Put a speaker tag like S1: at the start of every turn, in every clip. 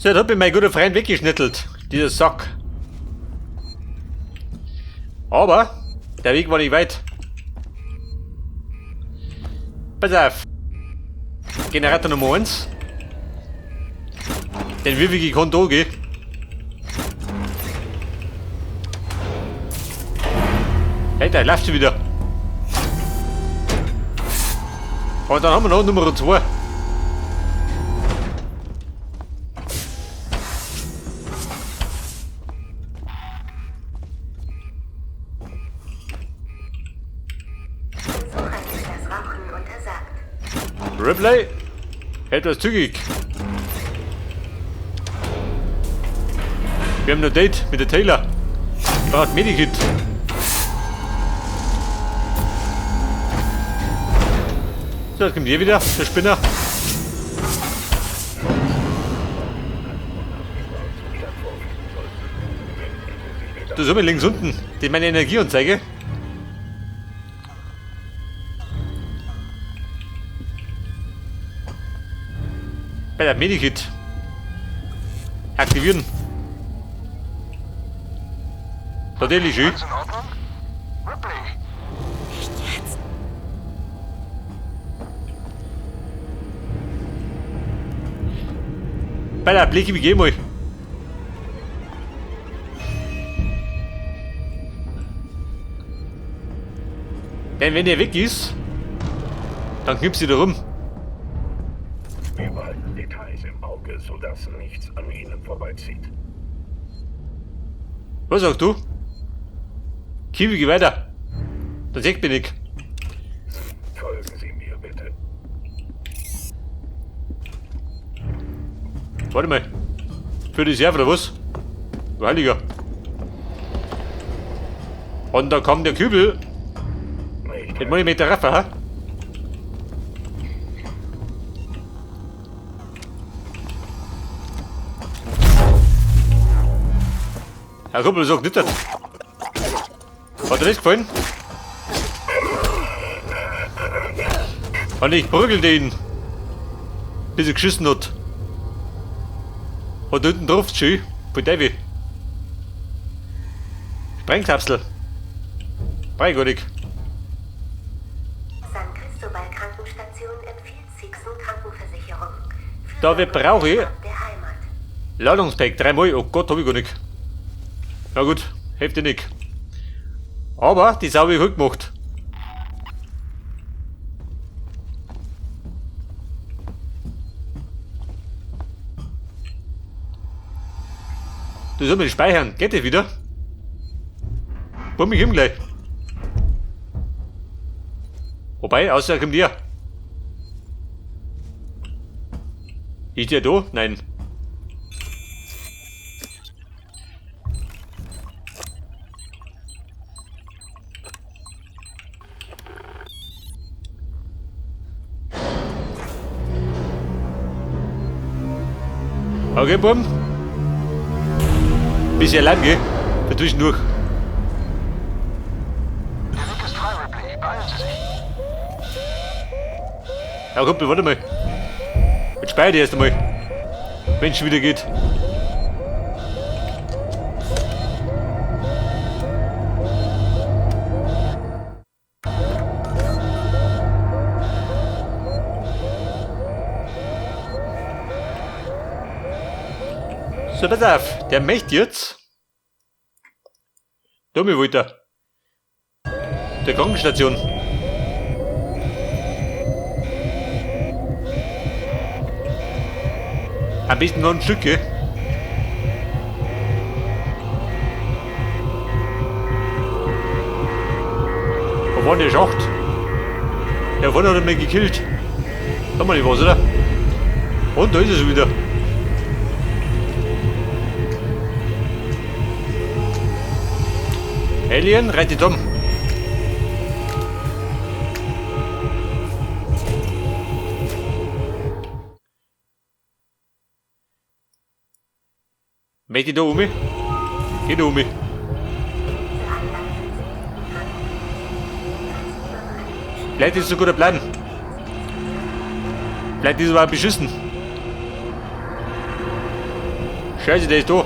S1: So, jetzt hab ich meinen guten Freund weggeschnittelt. Dieser Sack. Aber der Weg war nicht weit. Pass auf. Generator Nummer 1. Den Wirbel kann da gehen. Hey, da läuft schon wieder. Und dann haben wir noch Nummer 2. Ripley, etwas zügig. Wir haben ein Date mit der Taylor. Braucht Medikit. So, jetzt kommt hier wieder, der Spinner. Du so mit links unten, die meine Energieanzeige. Bei der Medikit. Aktivieren. Natürlich schön. Bei der Blicke, wie gehen wir? Denn wenn er weg ist, dann knipst sie da rum.
S2: Wir behalten Details im Auge, sodass nichts an ihnen vorbeizieht.
S1: Was sagst du? Kiwi, geh weiter. Das sagt mir nicht.
S2: Folgen Sie mir bitte.
S1: Warte mal. Für die Server oder was? Du Heiliger. Und da kam der Kübel. Den muss ich mit der Raffe, ha? Herr Kuppel sagt nicht das. Hat dir das gefallen? Und ich prügel den, bis er geschissen hat. Und unten drauf schön, von Davy. Sprengkapsel. Beigonig.
S3: San Cristobal Krankenstation empfiehlt Sixen Krankenversicherung.
S1: Da wir brauche ich
S3: Der Heimat.
S1: Ladungspack 3 Mal. Oh Gott, hab ich gar nicht. Na gut, hilft dir nicht. Aber die Sau habe ich gut gemacht. Du sollst mal speichern. Geht das wieder? Bumm mich ihm gleich. Wobei, außer kommt ihr. Ist der da? Nein. Okay, Bumm. Bisschen lang, gell? Da tue ich durch.
S4: Der Weg ist frei, Ripley. Beeilen Sie sich.
S1: Ja, Kumpel, warte mal. Jetzt speichere ich erst einmal. Wenn es schon wieder geht. So, pass auf. Der möchte jetzt. Da mir weiter. Der Krankenstation. Am besten noch ein Stück, gell? Wo war denn der Schacht? Der vorne hat er mich gekillt. Da mal nicht was, oder? Und da ist er schon wieder. Alien, rettet um. Möchte ich da um? Geh da um. Vielleicht ist es so guter Plan. Vielleicht ist es aber beschissen. Scheiße, der ist da.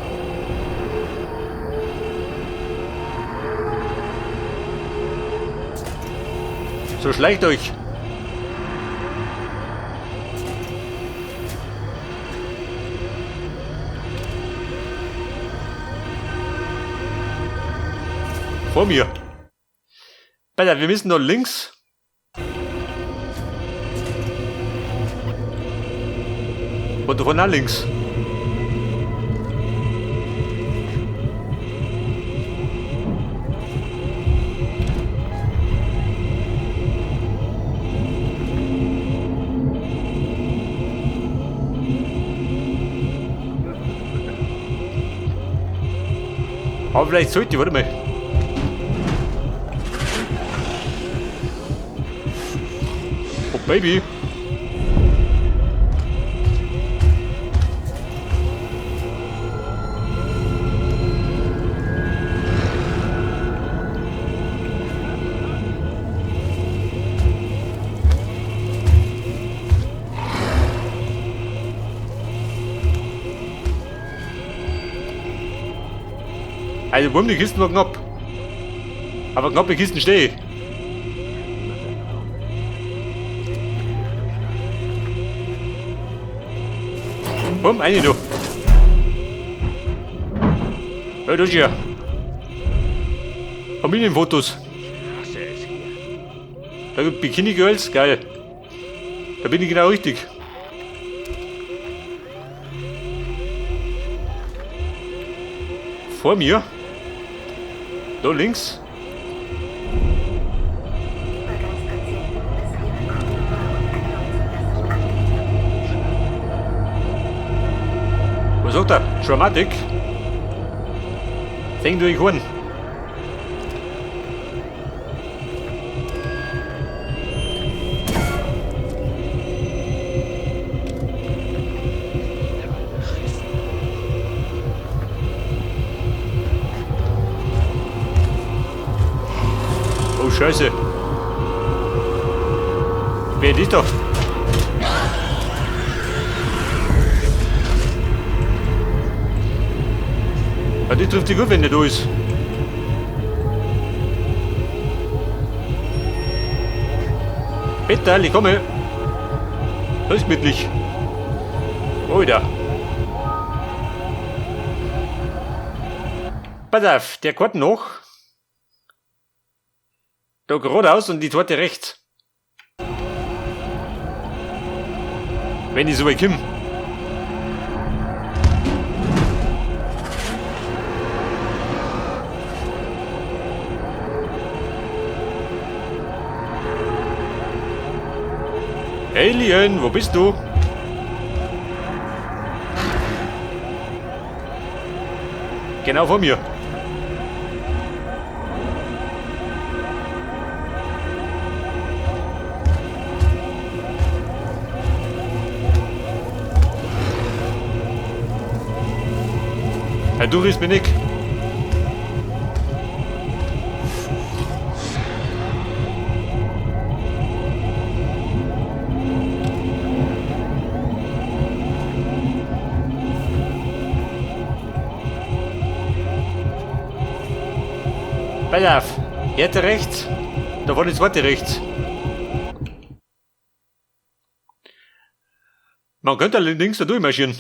S1: So schleicht euch. Vor mir. Alter, wir müssen noch links. Und davon nach links. Aber vielleicht sollte ich, warte mal. Oh Baby. Also, warum die Kisten noch knapp? Aber knappe Kisten stehe. Komm, eine noch. Ja, das ist ja. Familienfotos. Da gibt Bikini Girls, geil. Da bin ich genau richtig. Vor mir. Da links. Was sagt er? Dramatic? Denk durch Horn. Oh Scheiße. Wer ist doch? Ja, die trifft sich gut, wenn der da ist. Peter, ich komme. Alles gemütlich. Oh, da. Pass auf, der kommt noch. Da geradeaus und die zweite rechts. Wenn ich so weit komme. Alien, wo bist du? Genau vor mir. Ja, du riechst mich nicht. Pass auf, hier rechts, da war die zweite rechts. Man könnte links da durchmarschieren.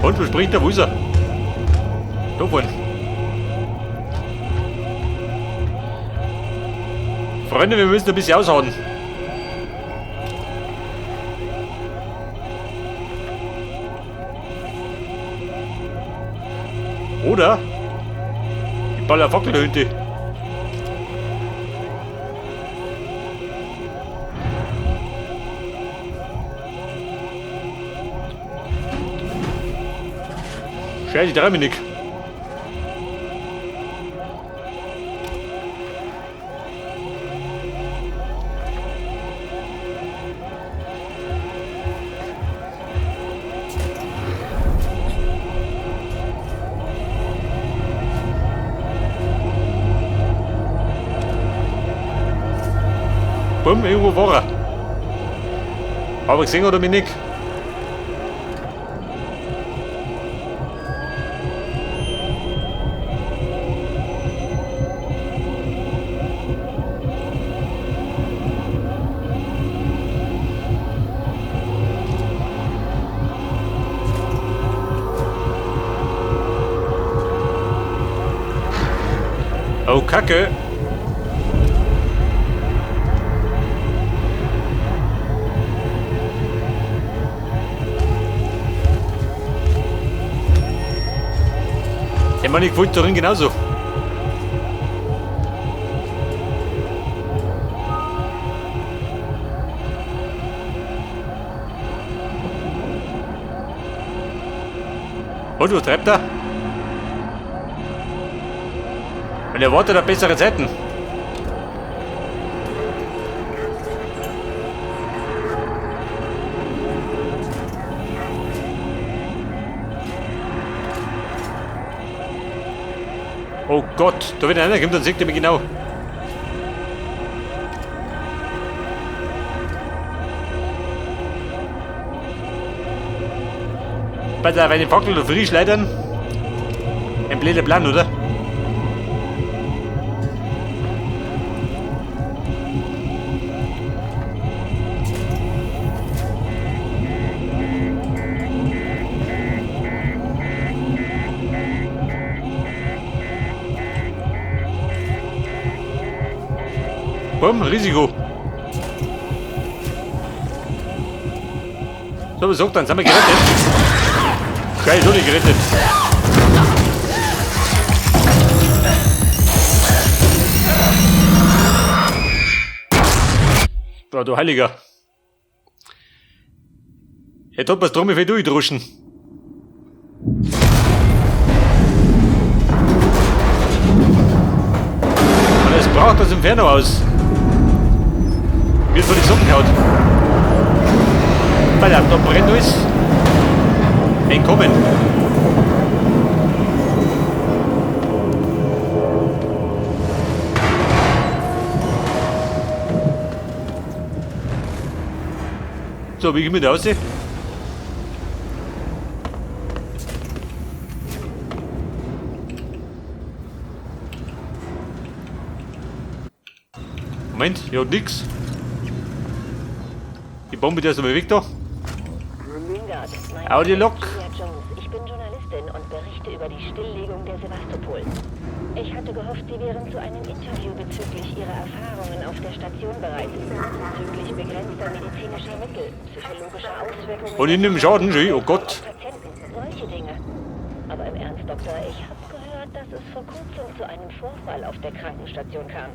S1: Und, wo springt der? Wo ist er? Da vorne. Freunde, wir müssen ein bisschen aushauen. Oder? Die Baller Fackel dahinter. Scheiße, der Dominik. Bumm, irgendwo war er. Aber gesehen hat er mich nicht. Oh, Kacke. Der Mann, ich wollte darin genauso. Und was treibt er? Und er wartet auf bessere Zeiten. Oh Gott, da wenn einer kommt, dann sieht er mich genau. Pass auf, eine Fackel oder Frischleitern. Ein blöder Plan, oder? Bumm, Risiko. So, was sagt dann? Sind wir gerettet? Geil, so nicht gerettet. Boah, du Heiliger. Er tut was drum, wie durchdruschen. Und es braucht das Inferno aus. Wird vor die Socken gehaut. Verdammt, da brennt alles. Entkommen. So, wie gehen wir da aussehen? Moment, hier hat nix. Die Bombe, die ist aber weg da. Audiolog.
S5: Ich bin Journalistin und berichte über die Stilllegung der Sevastopol. Ich hatte gehofft, Sie wären zu einem Interview bezüglich Ihrer Erfahrungen auf der Station bereit. Bezüglich begrenzter medizinischer Mittel, psychologischer Auswirkungen...
S1: Und in dem Schaden, oh Gott.
S5: Patienten, solche Dinge. Aber im Ernst, Doktor, ich habe gehört, dass es vor kurzem zu einem Vorfall auf der Krankenstation kam.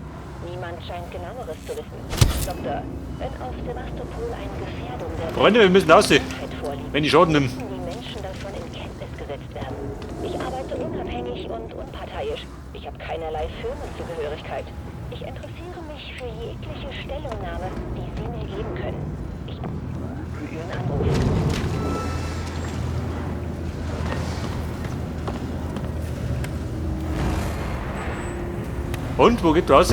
S5: Niemand scheint Genaueres zu wissen. Doktor, wenn auf Sevastopol eine Gefährdung der...
S1: Freunde, wir müssen aussehen.
S5: vorliegt,
S1: Wenn die Schaden nehmen.
S5: müssen die Menschen davon in Kenntnis gesetzt werden. Ich arbeite unabhängig und unparteiisch. Ich habe keinerlei Firmenzugehörigkeit. Ich interessiere mich für jegliche Stellungnahme, die Sie mir geben können. Ich für Ihren Anruf.
S1: Und, wo geht raus?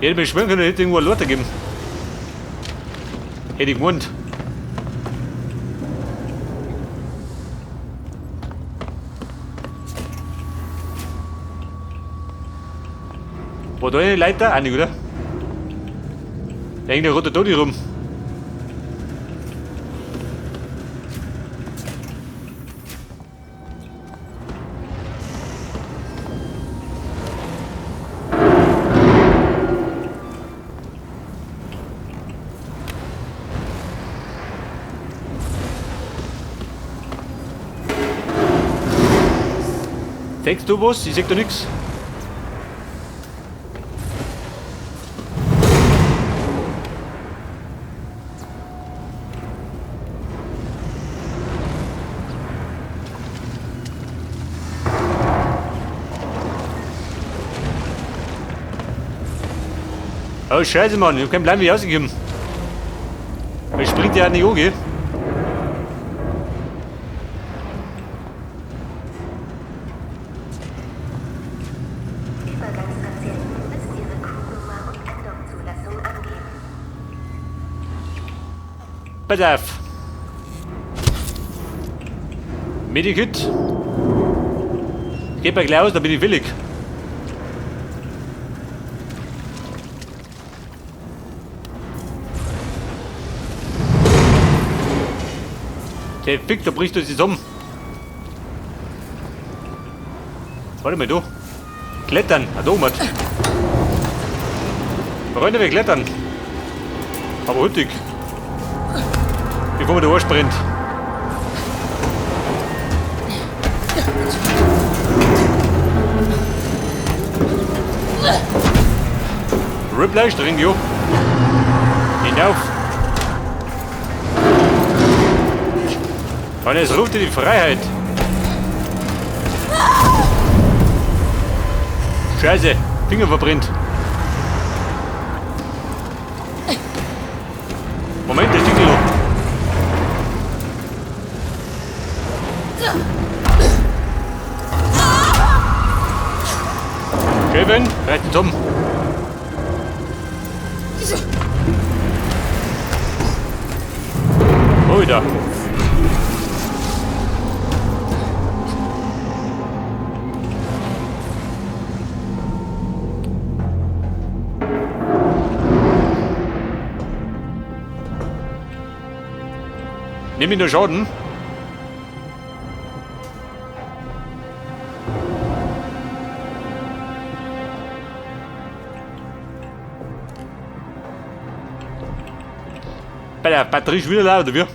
S1: Hätte mich schwören können, hätte irgendwo eine Lotte geben. Hätte ich gemeint. War da eine Leiter? Auch nicht, oder? Da hängt der rote Todi rum. Sagst du was? Ich sag da nix. Oh Scheiße, Mann, ich hab keinen Plan, wie ich rausgekommen. Man springt ja nicht an, gell?
S3: Übergangsziel
S1: Pass auf. Medikit. Geht mir gleich aus, da bin ich willig. Der Fick, da bricht uns jetzt um. Warte mal, du. Klettern. Ah, da oben. Freunde, wir klettern. Aber hüttig. Bevor man da anspringt. Rippleich drin, jo. Hinauf. Und es ruft dir die Freiheit. Scheiße, Finger verbrennt. Moment, der Stickel noch. Kevin, reißt uns um. Oh, wieder. Nimm ihn nur Schaden. Bei der Batterie ist wieder leer, oder wie?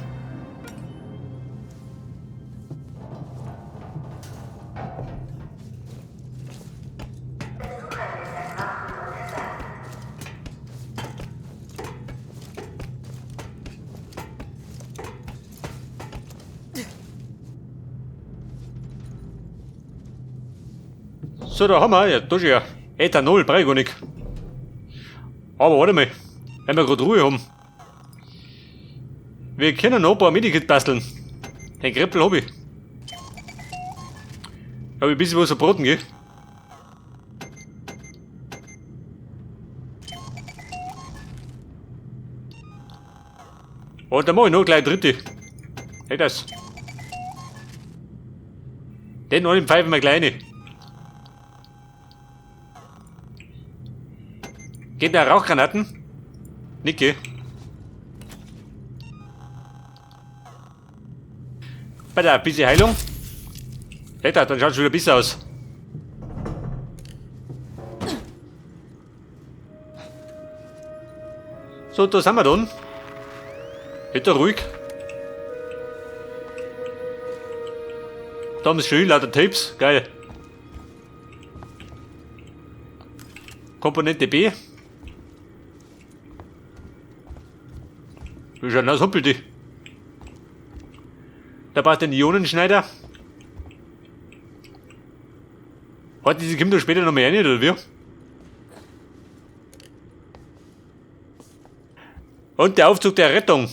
S1: So, da haben wir, ja, da ist ja Ethanol, brauche ich gar nicht. Aber warte mal, wenn wir gerade Ruhe haben. Wir können noch ein paar Medikit basteln. Den Krippel habe ich. Habe ich ein bisschen was verbraten, gell? Oh, dann mache ich noch gleich dritte. Hey, das. Den einen pfeifen wir kleine. Geht der Rauchgranaten? Nicke. Bei der bisschen Heilung. Alter, dann schaut es wieder besser aus. So, da sind wir dann. Bitte ruhig. Da haben sie schön lauter Tapes. Geil. Komponente B. Wie schaut denn aus, Humpelte? Da braucht den Ionenschneider. Hat diese kommt doch später noch mehr rein, oder wie? Und der Aufzug der Rettung.